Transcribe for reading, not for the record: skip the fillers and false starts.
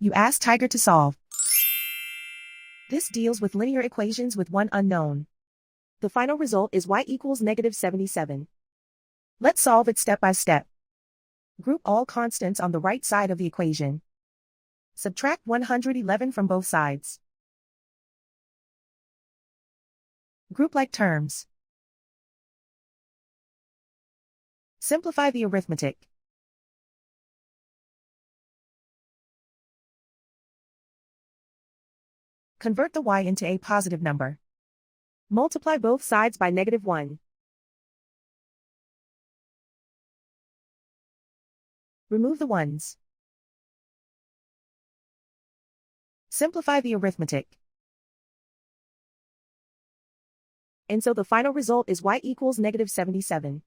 You ask Tiger to solve. This deals with linear equations with one unknown. The final result is y equals -77. Let's solve it step by step. Group all constants on the right side of the equation. Subtract 111 from both sides. Group like terms. Simplify the arithmetic. Convert the y into a positive number. Multiply both sides by -1. Remove the ones. Simplify the arithmetic. And so the final result is y equals -77.